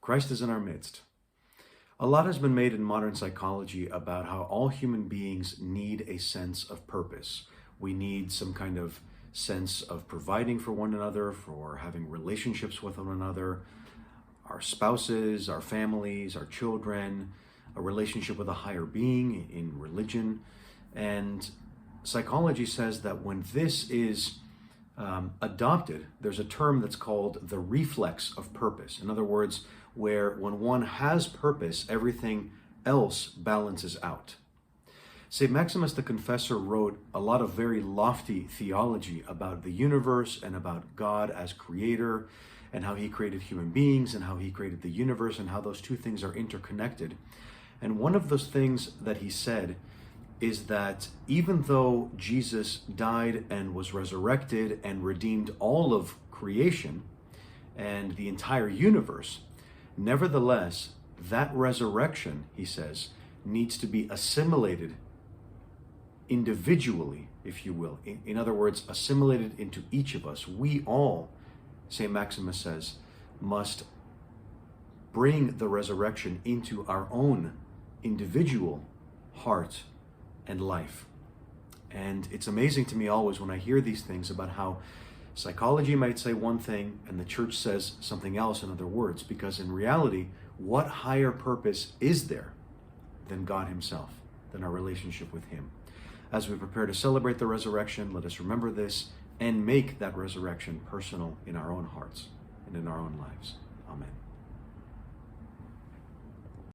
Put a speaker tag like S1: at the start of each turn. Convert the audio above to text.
S1: Christ is in our midst. A lot has been made in modern psychology about how all human beings need a sense of purpose. We need some kind of sense of providing for one another, for having relationships with one another, our spouses, our families, our children, a relationship with a higher being in religion. And psychology says that when this is adopted, there's a term that's called the reflex of purpose. In other words, where when one has purpose, everything else balances out. St. Maximus the Confessor wrote a lot of very lofty theology about the universe and about God as creator and how he created human beings and how he created the universe and how those two things are interconnected. And one of those things that he said is that even though Jesus died and was resurrected and redeemed all of creation and the entire universe, nevertheless, that resurrection, he says, needs to be assimilated individually, if you will. In other words, assimilated into each of us. We all, St. Maximus says, must bring the resurrection into our own individual heart and life. And it's amazing to me always when I hear these things about how psychology might say one thing and the church says something else in other words, because in reality, what higher purpose is there than God himself, than our relationship with him? As we prepare to celebrate the resurrection, let us remember this and make that resurrection personal in our own hearts and in our own lives. Amen.